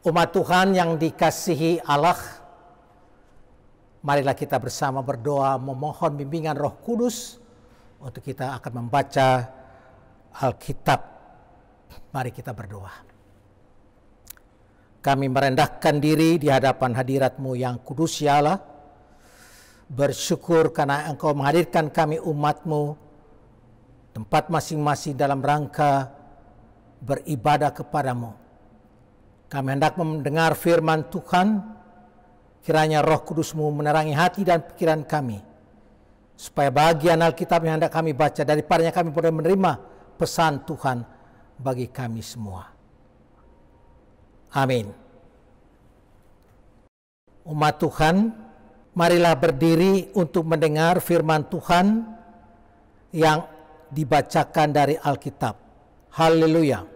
Umat Tuhan yang dikasihi Allah, marilah kita bersama berdoa memohon bimbingan Roh Kudus untuk kita akan membaca Alkitab. Mari kita berdoa. Kami merendahkan diri di hadapan hadirat-Mu yang kudus ya Allah. Bersyukur karena Engkau menghadirkan kami umat-Mu tempat masing-masing dalam rangka beribadah kepadamu. Kami hendak mendengar firman Tuhan, kiranya Roh Kudus-Mu menerangi hati dan pikiran kami, supaya bagian Alkitab yang hendak kami baca, daripadanya kami boleh menerima pesan Tuhan bagi kami semua. Amin. Umat Tuhan, marilah berdiri untuk mendengar firman Tuhan yang dibacakan dari Alkitab. Haleluya.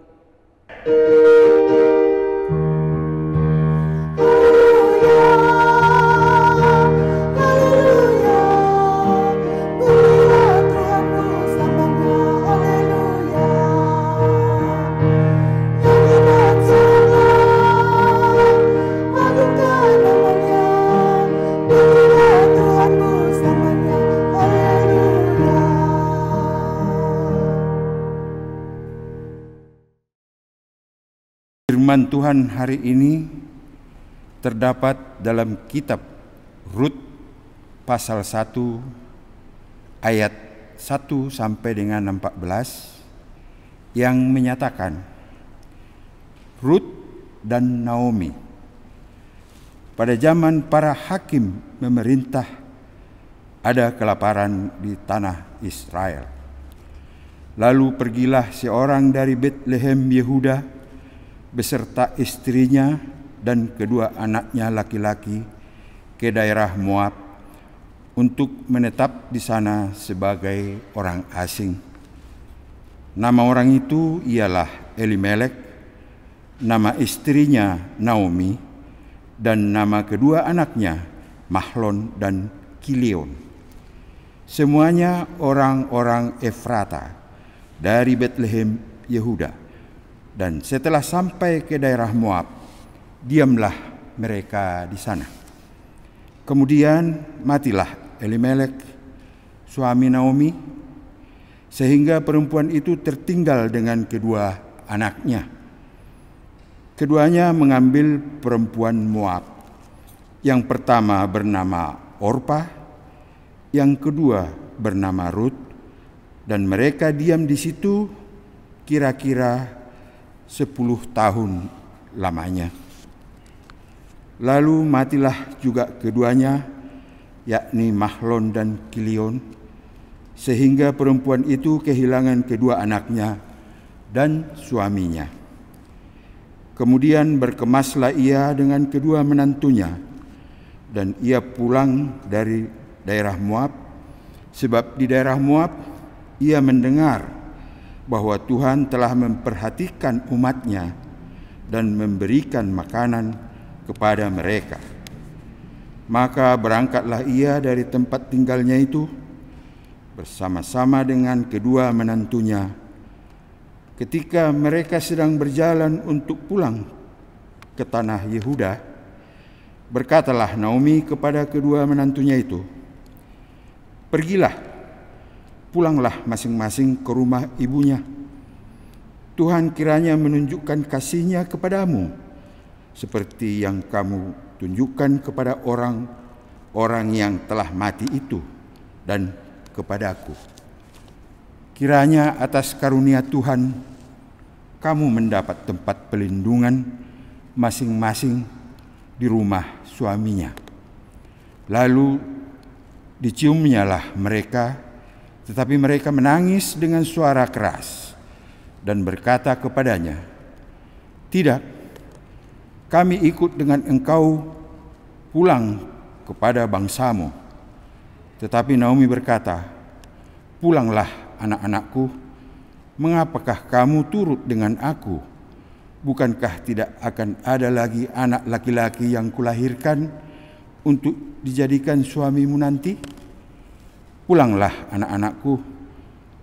Firman Tuhan hari ini terdapat dalam kitab Rut pasal 1 ayat 1 sampai dengan 14 yang menyatakan, Rut dan Naomi. Pada zaman para hakim memerintah, ada kelaparan di tanah Israel. Lalu pergilah seorang dari Betlehem Yehuda beserta istrinya dan kedua anaknya laki-laki ke daerah Moab untuk menetap di sana sebagai orang asing. Nama orang itu ialah Elimelek, nama istrinya Naomi, dan nama kedua anaknya Mahlon dan Kilion. Semuanya orang-orang Efrata dari Betlehem Yehuda. Dan setelah sampai ke daerah Moab, diamlah mereka di sana. Kemudian matilah Elimelek, suami Naomi, sehingga perempuan itu tertinggal dengan kedua anaknya. Keduanya mengambil perempuan Moab. Yang pertama bernama Orpa, yang kedua bernama Rut, dan mereka diam di situ kira-kira 10 tahun lamanya. Lalu matilah juga keduanya, yakni Mahlon dan Kilion, sehingga perempuan itu kehilangan kedua anaknya dan suaminya. Kemudian berkemaslah ia dengan kedua menantunya, dan ia pulang dari daerah Moab, sebab di daerah Moab ia mendengar bahwa Tuhan telah memperhatikan umatnya dan memberikan makanan kepada mereka. Maka berangkatlah ia dari tempat tinggalnya itu bersama-sama dengan kedua menantunya. Ketika mereka sedang berjalan untuk pulang ke tanah Yehuda, berkatalah Naomi kepada kedua menantunya itu, "Pergilah, pulanglah masing-masing ke rumah ibunya. Tuhan kiranya menunjukkan kasih-Nya kepadamu, seperti yang kamu tunjukkan kepada orang-orang yang telah mati itu dan kepadaku. Kiranya atas karunia Tuhan, kamu mendapat tempat pelindungan masing-masing di rumah suaminya." Lalu diciumnyalah mereka, tetapi mereka menangis dengan suara keras dan berkata kepadanya, "Tidak, kami ikut dengan engkau pulang kepada bangsamu." Tetapi Naomi berkata, "Pulanglah anak-anakku, mengapakah kamu turut dengan aku? Bukankah tidak akan ada lagi anak laki-laki yang kulahirkan untuk dijadikan suamimu nanti? Pulanglah anak-anakku,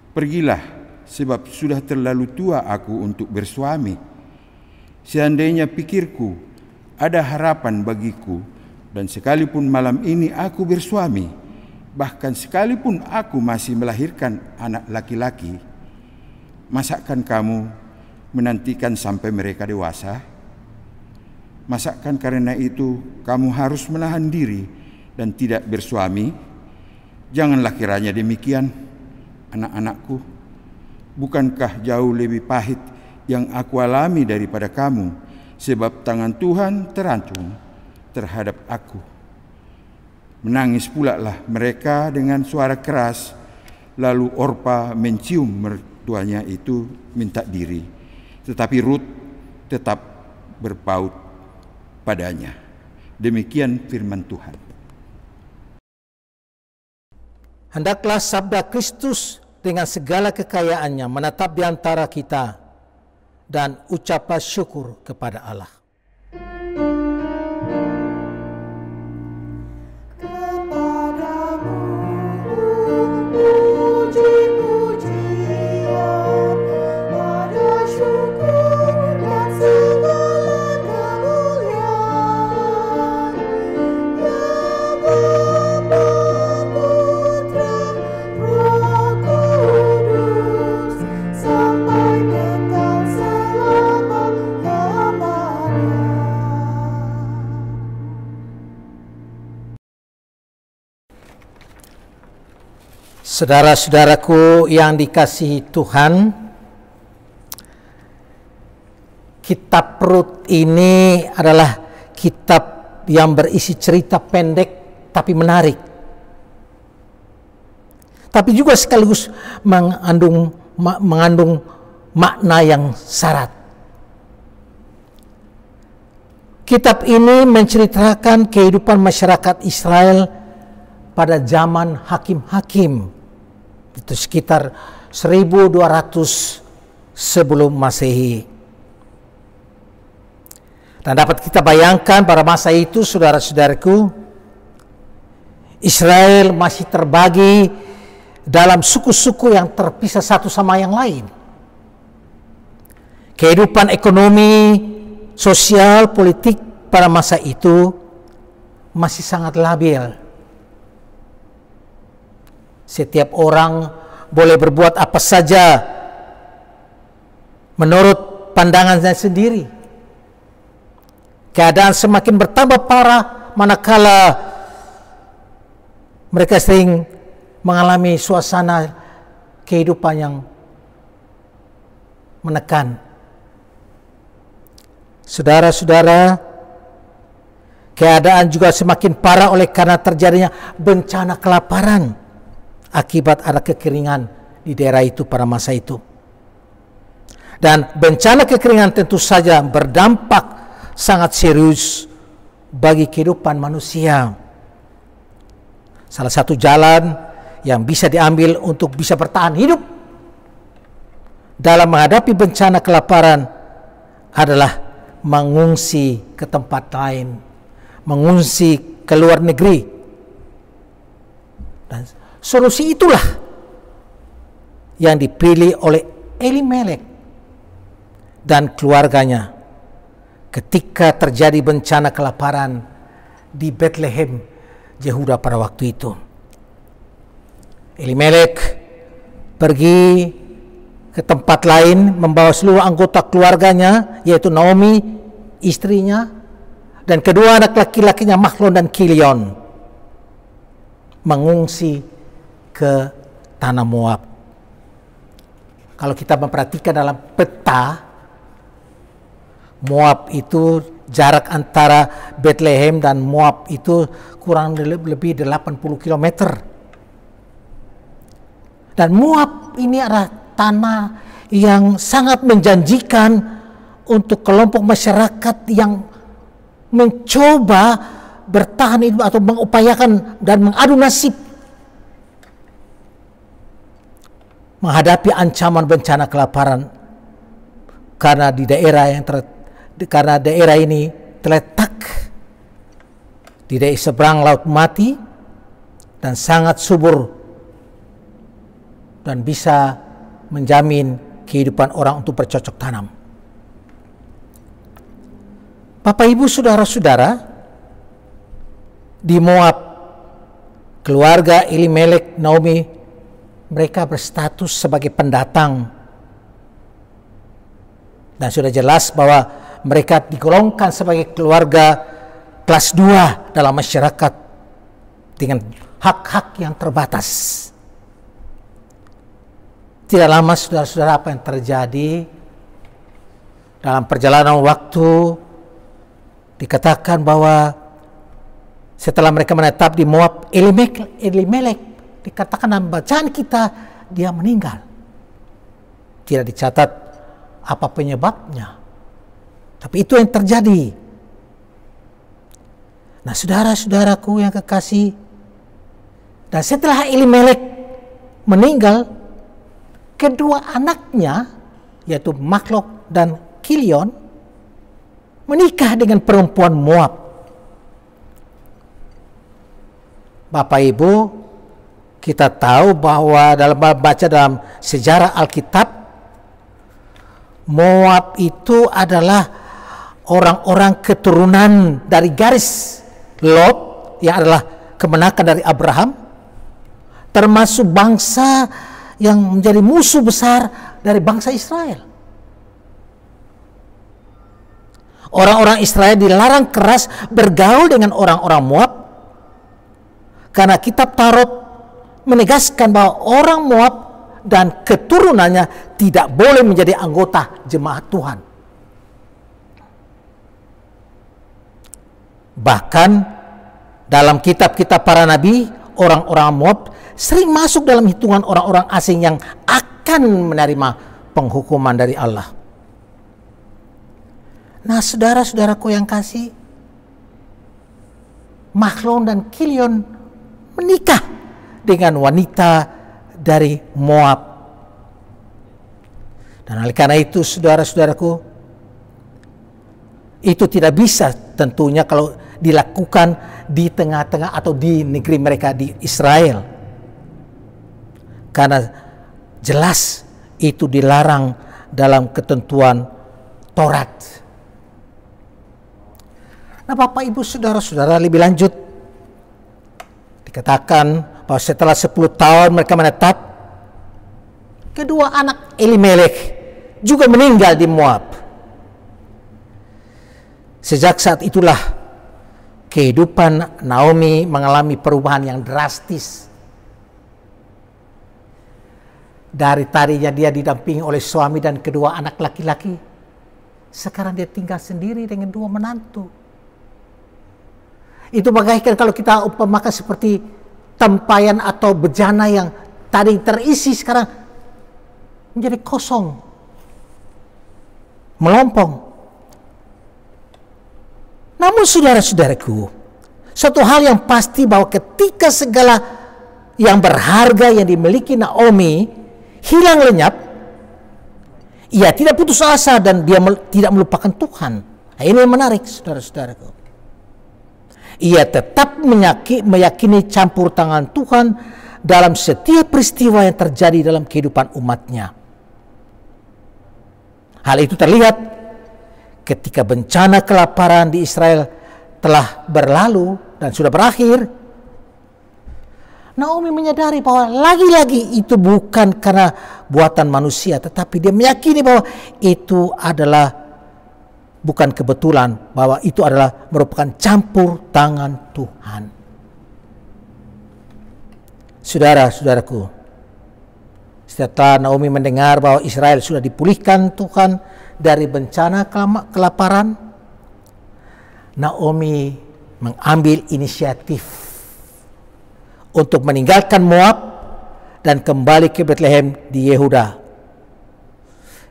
pergilah, sebab sudah terlalu tua aku untuk bersuami. Seandainya pikirku ada harapan bagiku, dan sekalipun malam ini aku bersuami, bahkan sekalipun aku masih melahirkan anak laki-laki, masakan kamu menantikan sampai mereka dewasa? Masakan karena itu kamu harus menahan diri dan tidak bersuami? Janganlah kiranya demikian, anak-anakku. Bukankah jauh lebih pahit yang aku alami daripada kamu, sebab tangan Tuhan terancung terhadap aku. Menangis pula lah mereka dengan suara keras, lalu Orpa mencium mertuanya itu minta diri, tetapi Rut tetap berpaut padanya. Demikian firman Tuhan. Hendaklah sabda Kristus dengan segala kekayaannya menetap di antara kita, dan ucaplah syukur kepada Allah. Saudara-saudaraku yang dikasihi Tuhan, kitab Rut ini adalah kitab yang berisi cerita pendek tapi menarik, tapi juga sekaligus mengandung makna yang syarat. Kitab ini menceritakan kehidupan masyarakat Israel pada zaman hakim-hakim, itu sekitar 1200 sebelum Masehi. Dan dapat kita bayangkan pada masa itu, saudara-saudaraku, Israel masih terbagi dalam suku-suku yang terpisah satu sama yang lain. Kehidupan ekonomi, sosial, politik pada masa itu masih sangat labil. Setiap orang boleh berbuat apa saja menurut pandangannya sendiri. Keadaan semakin bertambah parah manakala mereka sering mengalami suasana kehidupan yang menekan. Saudara-saudara, keadaan juga semakin parah oleh karena terjadinya bencana kelaparan akibat ada kekeringan di daerah itu pada masa itu. Dan bencana kekeringan tentu saja berdampak sangat serius bagi kehidupan manusia. Salah satu jalan yang bisa diambil untuk bisa bertahan hidup dalam menghadapi bencana kelaparan adalah mengungsi ke tempat lain, mengungsi ke luar negeri. Dan solusi itulah yang dipilih oleh Elimelek dan keluarganya ketika terjadi bencana kelaparan di Bethlehem, Yehuda pada waktu itu. Elimelek pergi ke tempat lain membawa seluruh anggota keluarganya, yaitu Naomi, istrinya, dan kedua anak laki-lakinya Mahlon dan Kilion, mengungsi ke tanah Moab. Kalau kita memperhatikan dalam peta, Moab itu jarak antara Bethlehem dan Moab itu kurang lebih 80 km. Dan Moab ini adalah tanah yang sangat menjanjikan untuk kelompok masyarakat yang mencoba bertahan hidup atau mengupayakan dan mengadu nasib menghadapi ancaman bencana kelaparan, karena di daerah karena daerah ini terletak di seberang Laut Mati dan sangat subur dan bisa menjamin kehidupan orang untuk bercocok tanam. Bapak Ibu saudara-saudara, di Moab, keluarga Elimelek, Naomi, mereka berstatus sebagai pendatang. Dan sudah jelas bahwa mereka digolongkan sebagai keluarga kelas 2 dalam masyarakat dengan hak-hak yang terbatas. Tidak lama saudara-saudara, apa yang terjadi dalam perjalanan waktu, dikatakan bahwa setelah mereka menetap di Moab, Elimelek dikatakan dalam bacaan kita dia meninggal. Tidak dicatat apa penyebabnya, tapi itu yang terjadi. Nah, saudara-saudaraku yang kekasih, dan setelah Elimelek meninggal, kedua anaknya yaitu Mahlon dan Kilion menikah dengan perempuan Moab. Bapak Ibu, kita tahu bahwa dalam baca dalam sejarah Alkitab, Moab itu adalah orang-orang keturunan dari garis Lot yang adalah kemenakan dari Abraham, termasuk bangsa yang menjadi musuh besar dari bangsa Israel. Orang-orang Israel dilarang keras bergaul dengan orang-orang Moab, karena kitab Taurat menegaskan bahwa orang Moab dan keturunannya tidak boleh menjadi anggota jemaat Tuhan. Bahkan dalam kitab-kitab para nabi, orang-orang Moab sering masuk dalam hitungan orang-orang asing yang akan menerima penghukuman dari Allah. Nah, saudara-saudaraku yang kasih, Mahlon dan Kilion menikah dengan wanita dari Moab. Dan oleh karena itu, saudara-saudaraku, itu tidak bisa tentunya kalau dilakukan di tengah-tengah atau di negeri mereka di Israel, karena jelas itu dilarang dalam ketentuan Taurat. Nah, Bapak Ibu saudara-saudara, lebih lanjut dikatakan bahwa setelah 10 tahun mereka menetap, kedua anak Elimelek juga meninggal di Moab. Sejak saat itulah kehidupan Naomi mengalami perubahan yang drastis. Dari tadinya dia didampingi oleh suami dan kedua anak laki-laki, sekarang dia tinggal sendiri dengan 2 menantu. Itu bagaikan kalau kita umpamakan seperti tempayan atau bejana yang tadi terisi sekarang menjadi kosong, melompong. Namun saudara-saudaraku, satu hal yang pasti bahwa ketika segala yang berharga yang dimiliki Naomi hilang lenyap, ia tidak putus asa dan dia tidak melupakan Tuhan. Nah, ini yang menarik, saudara-saudaraku. Ia tetap meyakini campur tangan Tuhan dalam setiap peristiwa yang terjadi dalam kehidupan umatnya. Hal itu terlihat ketika bencana kelaparan di Israel telah berlalu dan sudah berakhir. Naomi menyadari bahwa lagi-lagi itu bukan karena buatan manusia, tetapi dia meyakini bahwa itu adalah bukan kebetulan, bahwa itu adalah merupakan campur tangan Tuhan. Saudara-saudaraku, setelah Naomi mendengar bahwa Israel sudah dipulihkan Tuhan dari bencana kelaparan, Naomi mengambil inisiatif untuk meninggalkan Moab dan kembali ke Bethlehem di Yehuda.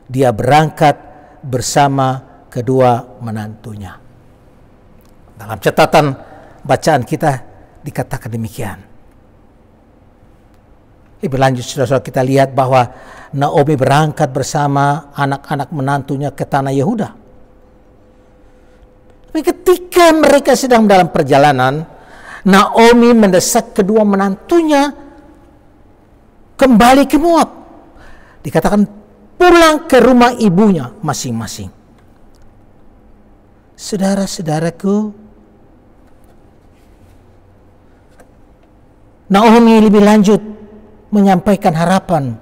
Dia berangkat bersama kedua menantunya. Dalam catatan bacaan kita dikatakan demikian. Lebih lanjut, saudara-saudara, kita lihat bahwa Naomi berangkat bersama anak-anak menantunya ke tanah Yehuda. Tapi ketika mereka sedang dalam perjalanan, Naomi mendesak kedua menantunya kembali ke Moab. Dikatakan pulang ke rumah ibunya masing-masing. Saudara-saudaraku, Naomi lebih lanjut menyampaikan harapan.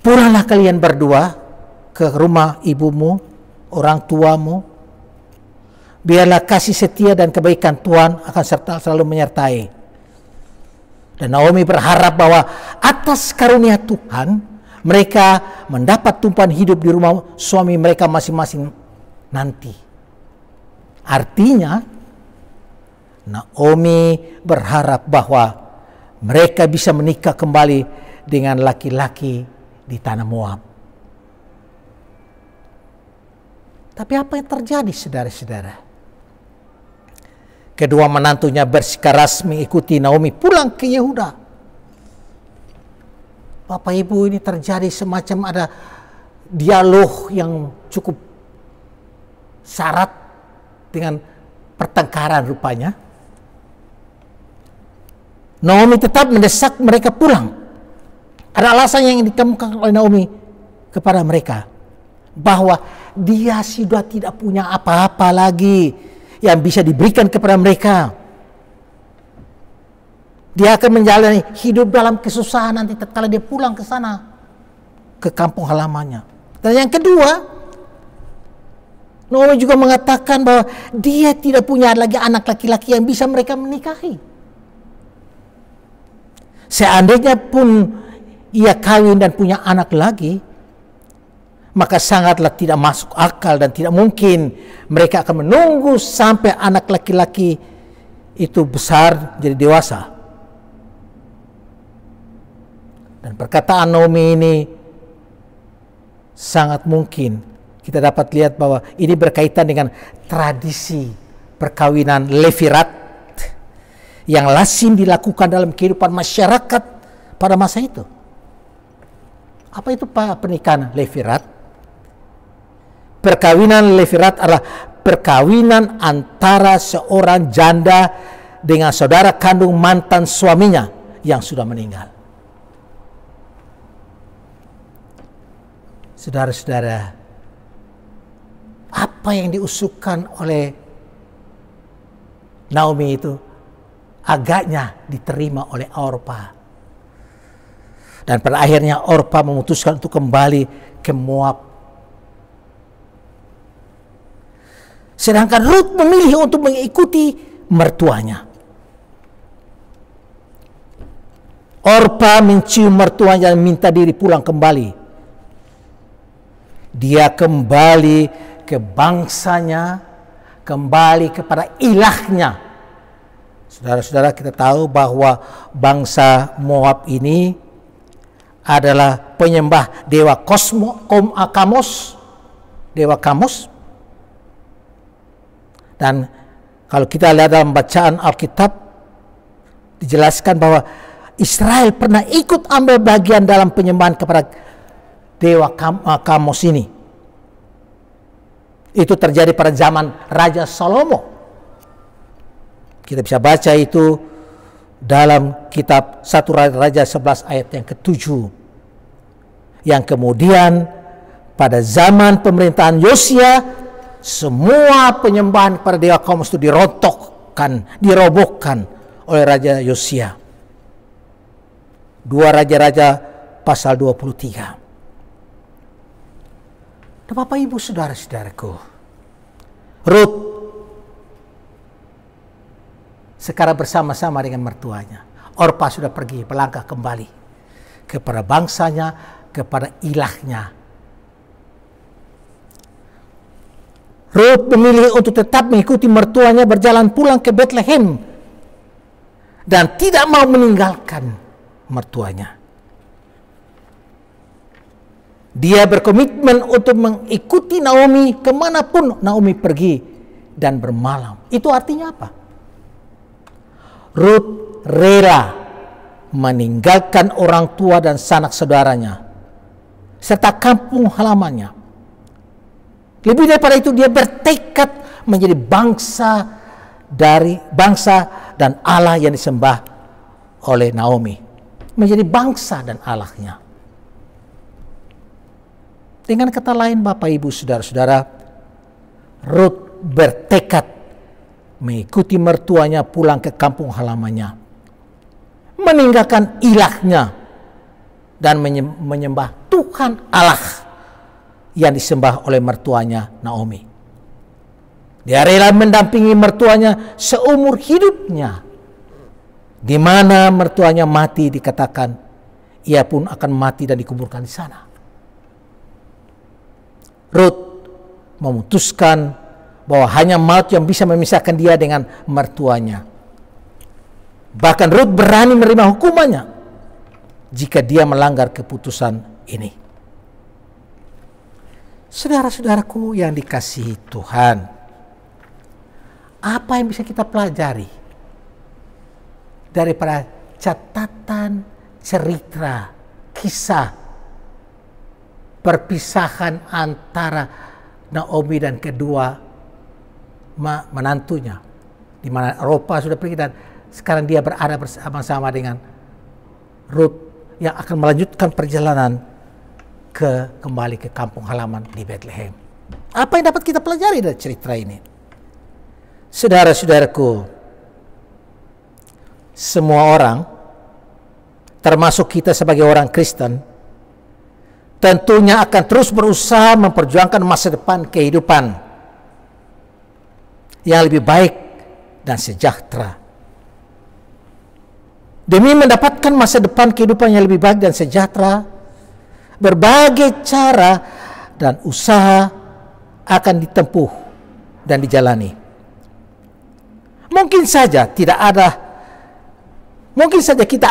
Pulanglah kalian berdua ke rumah ibumu, orang tuamu. Biarlah kasih setia dan kebaikan Tuhan akan selalu menyertai. Dan Naomi berharap bahwa atas karunia Tuhan, mereka mendapat tumpahan hidup di rumah suami mereka masing-masing nanti. Artinya, Naomi berharap bahwa mereka bisa menikah kembali dengan laki-laki di tanah Moab. Tapi apa yang terjadi, saudara-saudara? Kedua menantunya bersikeras mengikuti Naomi pulang ke Yehuda. Bapak Ibu, ini terjadi semacam ada dialog yang cukup syarat dengan pertengkaran rupanya. Naomi tetap mendesak mereka pulang. Ada alasan yang dikemukakan oleh Naomi kepada mereka, bahwa dia sudah tidak punya apa-apa lagi yang bisa diberikan kepada mereka. Dia akan menjalani hidup dalam kesusahan nanti tatkala dia pulang ke sana, ke kampung halamannya. Dan yang kedua, Naomi juga mengatakan bahwa dia tidak punya lagi anak laki-laki yang bisa mereka menikahi. Seandainya pun ia kawin dan punya anak lagi, maka sangatlah tidak masuk akal dan tidak mungkin mereka akan menunggu sampai anak laki-laki itu besar jadi dewasa. Dan perkataan Naomi ini sangat mungkin kita dapat lihat bahwa ini berkaitan dengan tradisi perkawinan levirat yang lazim dilakukan dalam kehidupan masyarakat pada masa itu. Apa itu pernikahan levirat? Perkawinan levirat adalah perkawinan antara seorang janda dengan saudara kandung mantan suaminya yang sudah meninggal. Saudara-saudara, apa yang diusulkan oleh Naomi itu agaknya diterima oleh Orpa. Dan pada akhirnya Orpa memutuskan untuk kembali ke Moab. Sedangkan Ruth memilih untuk mengikuti mertuanya. Orpa mencium mertuanya dan minta diri pulang kembali. Dia kembali ke bangsanya, kembali kepada ilahnya. Saudara-saudara, kita tahu bahwa bangsa Moab ini adalah penyembah dewa dewa Kamos. Dan kalau kita lihat dalam bacaan Alkitab, dijelaskan bahwa Israel pernah ikut ambil bagian dalam penyembahan kepada dewa Kamos ini. Itu terjadi pada zaman Raja Salomo. Kita bisa baca itu dalam kitab 1 Raja 11 ayat yang ke-7. Yang kemudian pada zaman pemerintahan Yosia, semua penyembahan pada dewa Kamos itu dirobohkan oleh Raja Yosia. 2 Raja-Raja pasal 23. Bapak Ibu saudara-saudaraku, Ruth sekarang bersama-sama dengan mertuanya. Orpa sudah pergi melangkah kembali kepada bangsanya, kepada ilahnya. Ruth memilih untuk tetap mengikuti mertuanya berjalan pulang ke Bethlehem dan tidak mau meninggalkan mertuanya. Dia berkomitmen untuk mengikuti Naomi kemanapun Naomi pergi dan bermalam. Itu artinya apa? Ruth rela meninggalkan orang tua dan sanak saudaranya serta kampung halamannya. Lebih daripada itu, dia bertekad menjadi bangsa dan Allah yang disembah oleh Naomi. Menjadi bangsa dan Allahnya. Dengan kata lain, Bapak Ibu saudara-saudara, Ruth bertekad mengikuti mertuanya pulang ke kampung halamannya, meninggalkan ilahnya dan menyembah Tuhan Allah yang disembah oleh mertuanya Naomi. Dia rela mendampingi mertuanya seumur hidupnya. Di mana mertuanya mati, dikatakan ia pun akan mati dan dikuburkan di sana. Ruth memutuskan bahwa hanya maut yang bisa memisahkan dia dengan mertuanya. Bahkan Ruth berani menerima hukumannya jika dia melanggar keputusan ini. Saudara-saudaraku yang dikasihi Tuhan, apa yang bisa kita pelajari daripada catatan cerita kisah perpisahan antara Naomi dan kedua menantunya, di mana Orpa sudah pergi dan sekarang dia berada bersama-sama dengan Ruth yang akan melanjutkan perjalanan kembali ke kampung halaman di Bethlehem. Apa yang dapat kita pelajari dari cerita ini? Saudara-saudaraku, semua orang, termasuk kita sebagai orang Kristen, tentunya akan terus berusaha memperjuangkan masa depan kehidupan yang lebih baik dan sejahtera. Demi mendapatkan masa depan kehidupan yang lebih baik dan sejahtera, berbagai cara dan usaha akan ditempuh dan dijalani. Mungkin saja kita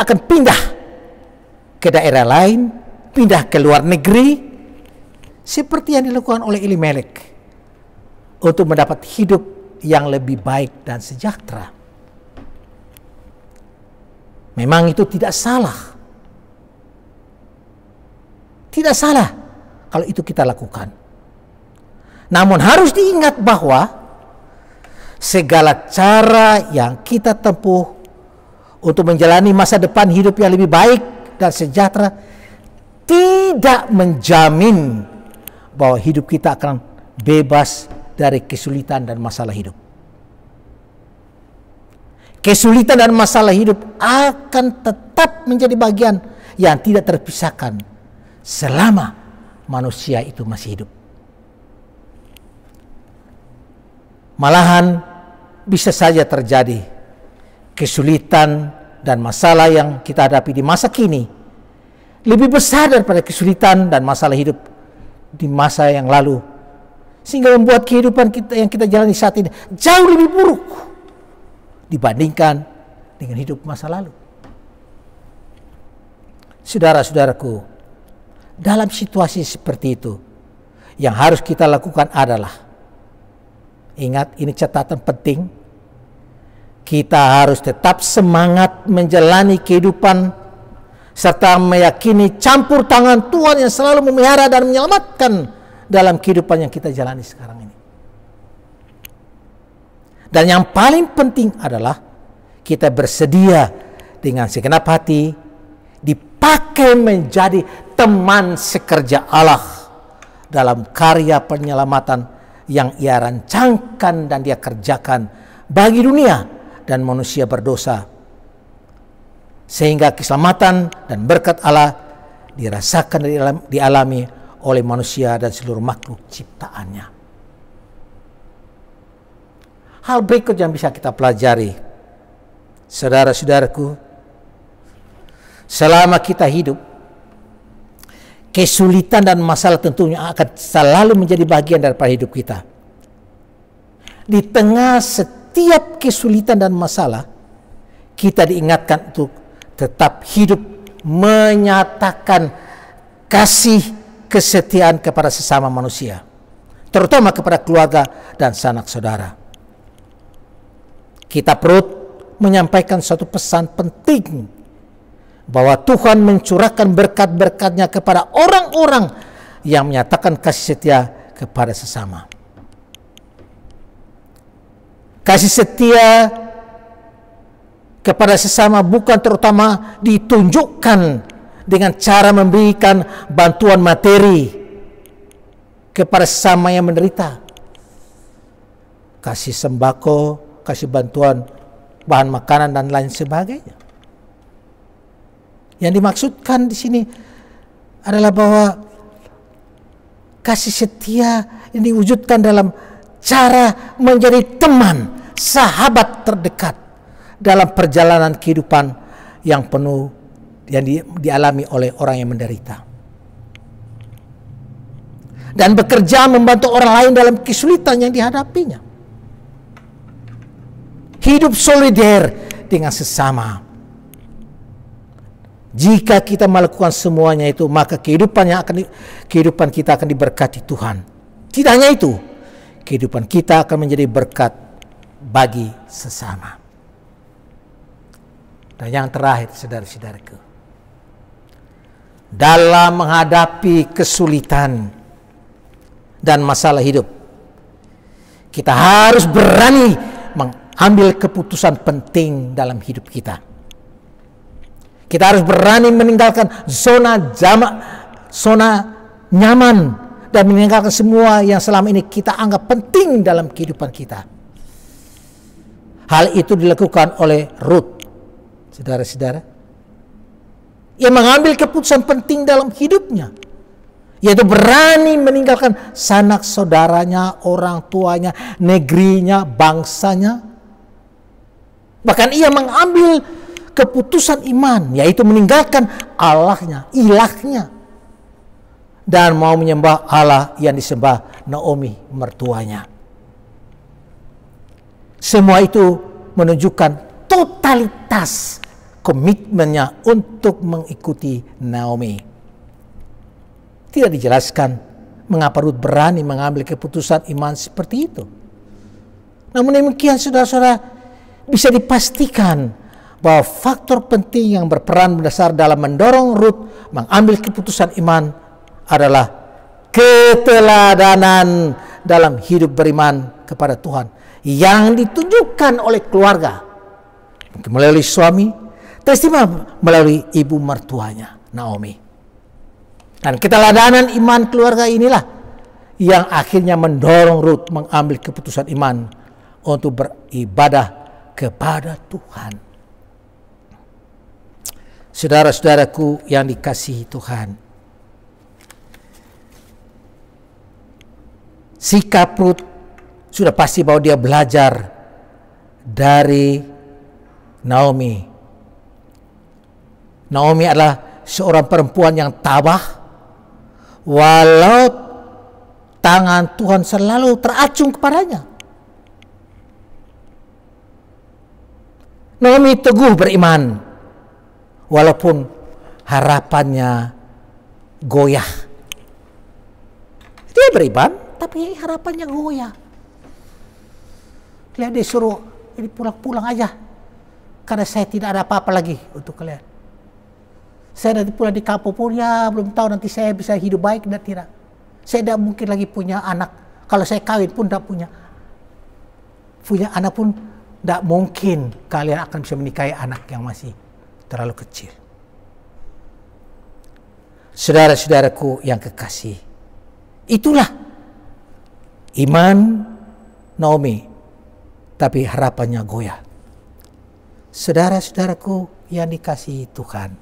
akan pindah ke daerah lain, pindah ke luar negeri, seperti yang dilakukan oleh Elimelek untuk mendapat hidup yang lebih baik dan sejahtera. Memang itu tidak salah. Tidak salah kalau itu kita lakukan. Namun harus diingat bahwa segala cara yang kita tempuh untuk menjalani masa depan hidup yang lebih baik dan sejahtera tidak menjamin bahwa hidup kita akan bebas dari kesulitan dan masalah hidup. Kesulitan dan masalah hidup akan tetap menjadi bagian yang tidak terpisahkan selama manusia itu masih hidup. Malahan bisa saja terjadi kesulitan dan masalah yang kita hadapi di masa kini lebih besar daripada kesulitan dan masalah hidup di masa yang lalu, sehingga membuat kehidupan kita yang kita jalani saat ini jauh lebih buruk dibandingkan dengan hidup masa lalu. Saudara-saudaraku, dalam situasi seperti itu yang harus kita lakukan adalah, ingat, ini catatan penting, kita harus tetap semangat menjalani kehidupan serta meyakini campur tangan Tuhan yang selalu memelihara dan menyelamatkan dalam kehidupan yang kita jalani sekarang ini. Dan yang paling penting adalah kita bersedia dengan segenap hati dipakai menjadi teman sekerja Allah dalam karya penyelamatan yang Ia rancangkan dan Dia kerjakan bagi dunia dan manusia berdosa, sehingga keselamatan dan berkat Allah dirasakan dan dialami oleh manusia dan seluruh makhluk ciptaannya. Hal berikut yang bisa kita pelajari, saudara-saudaraku, selama kita hidup, kesulitan dan masalah tentunya akan selalu menjadi bagian daripada hidup kita. Di tengah setiap kesulitan dan masalah, kita diingatkan untuk tetap hidup menyatakan kasih kesetiaan kepada sesama manusia, terutama kepada keluarga dan sanak saudara. Kita perlu menyampaikan suatu pesan penting bahwa Tuhan mencurahkan berkat-berkat-Nya kepada orang-orang yang menyatakan kasih setia kepada sesama. Kasih setia kepada sesama bukan terutama ditunjukkan dengan cara memberikan bantuan materi kepada sesama yang menderita. kasih sembako, kasih bantuan bahan makanan dan lain sebagainya. Yang dimaksudkan di sini adalah bahwa kasih setia yang diwujudkan dalam cara menjadi teman, sahabat terdekat dalam perjalanan kehidupan yang penuh yang dialami oleh orang yang menderita. Dan bekerja membantu orang lain dalam kesulitan yang dihadapinya. Hidup solider dengan sesama. Jika kita melakukan semuanya itu, maka kehidupan kita akan diberkati Tuhan. Tidak hanya itu, kehidupan kita akan menjadi berkat bagi sesama. Dan yang terakhir, saudara-saudaraku, dalam menghadapi kesulitan dan masalah hidup, kita harus berani mengambil keputusan penting dalam hidup kita. Kita harus berani meninggalkan zona nyaman dan meninggalkan semua yang selama ini kita anggap penting dalam kehidupan kita. Hal itu dilakukan oleh Ruth, saudara-saudara, yang mengambil keputusan penting dalam hidupnya, yaitu berani meninggalkan sanak saudaranya, orang tuanya, negerinya, bangsanya. Bahkan ia mengambil keputusan iman, yaitu meninggalkan Allahnya, ilahnya, dan mau menyembah Allah yang disembah Naomi, mertuanya. Semua itu menunjukkan totalitas komitmennya untuk mengikuti Naomi. Tidak dijelaskan mengapa Ruth berani mengambil keputusan iman seperti itu. Namun demikian, saudara-saudara, bisa dipastikan bahwa faktor penting yang berperan mendasar dalam mendorong Ruth mengambil keputusan iman adalah keteladanan dalam hidup beriman kepada Tuhan yang ditunjukkan oleh keluarga, mungkin melalui suami, terutama melalui ibu mertuanya, Naomi. Dan keteladanan iman keluarga inilah yang akhirnya mendorong Ruth mengambil keputusan iman untuk beribadah kepada Tuhan. Saudara-saudaraku yang dikasihi Tuhan, sikap Ruth sudah pasti bahwa dia belajar dari Naomi. Naomi adalah seorang perempuan yang tabah, walau tangan Tuhan selalu teracung kepadanya. Naomi teguh beriman walaupun harapannya goyah. Dia beriman, tapi harapannya goyah. Lihat, dia suruh ini pulang-pulang aja, karena saya tidak ada apa-apa lagi untuk kalian. Saya nanti pulang di kampung pun ya belum tahu nanti saya bisa hidup baik dan tidak. Saya tidak mungkin lagi punya anak. Kalau saya kawin pun tidak punya anak pun tidak mungkin kalian akan bisa menikahi anak yang masih terlalu kecil. Saudara-saudaraku yang kekasih, itulah iman Naomi, tapi harapannya goyah. Saudara-saudaraku yang dikasihi Tuhan,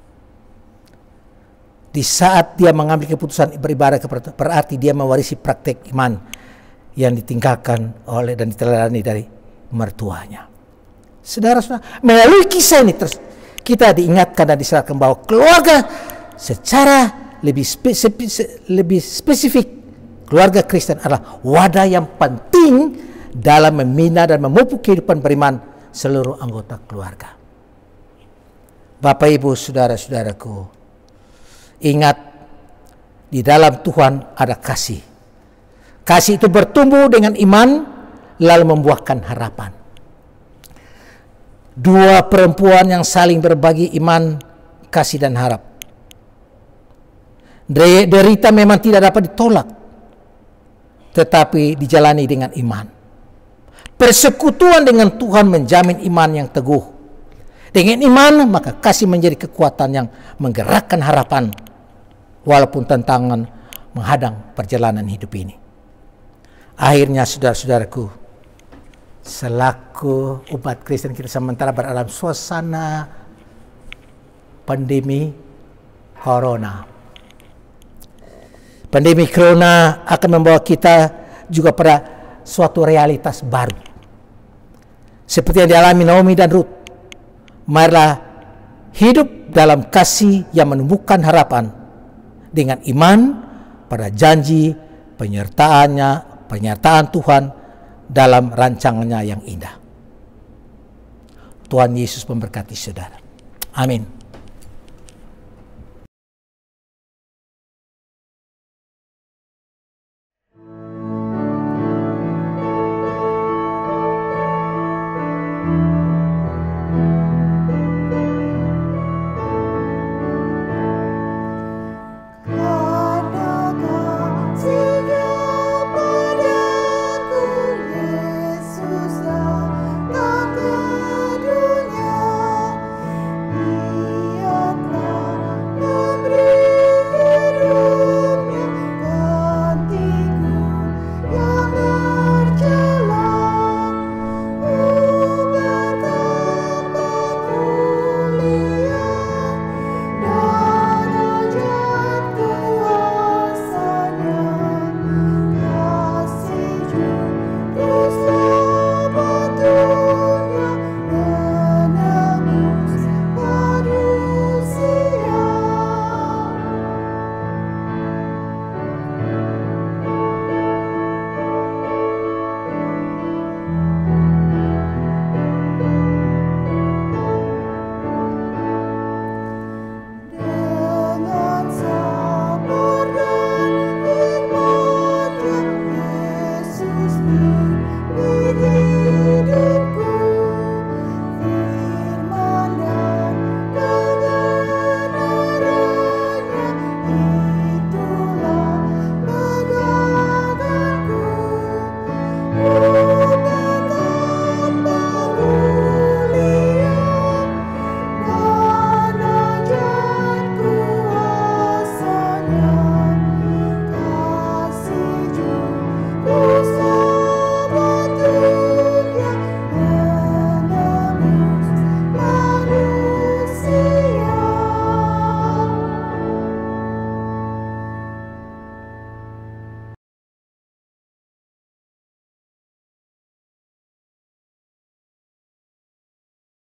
di saat dia mengambil keputusan beribadah kepada, berarti dia mewarisi praktek iman yang ditinggalkan oleh dan diteladani dari mertuanya. Saudara-saudara, melalui kisah ini terus kita diingatkan dan diserahkan bahwa keluarga secara lebih spesifik, keluarga Kristen adalah wadah yang penting dalam membina dan memupuk kehidupan beriman seluruh anggota keluarga. Bapak, Ibu, saudara-saudaraku, ingat, di dalam Tuhan ada kasih. Kasih itu bertumbuh dengan iman lalu membuahkan harapan. Dua perempuan yang saling berbagi iman, kasih dan harap. Derita memang tidak dapat ditolak, tetapi dijalani dengan iman. Persekutuan dengan Tuhan menjamin iman yang teguh. Dengan iman maka kasih menjadi kekuatan yang menggerakkan harapan walaupun tantangan menghadang perjalanan hidup ini. Akhirnya, saudara-saudaraku, selaku umat Kristen kita sementara berada dalam suasana pandemi corona. Pandemi corona akan membawa kita juga pada suatu realitas baru. Seperti yang dialami Naomi dan Ruth. Marilah hidup dalam kasih yang menumbuhkan harapan dengan iman pada janji penyertaan Tuhan dalam rancangannya yang indah. Tuhan Yesus memberkati saudara. Amin.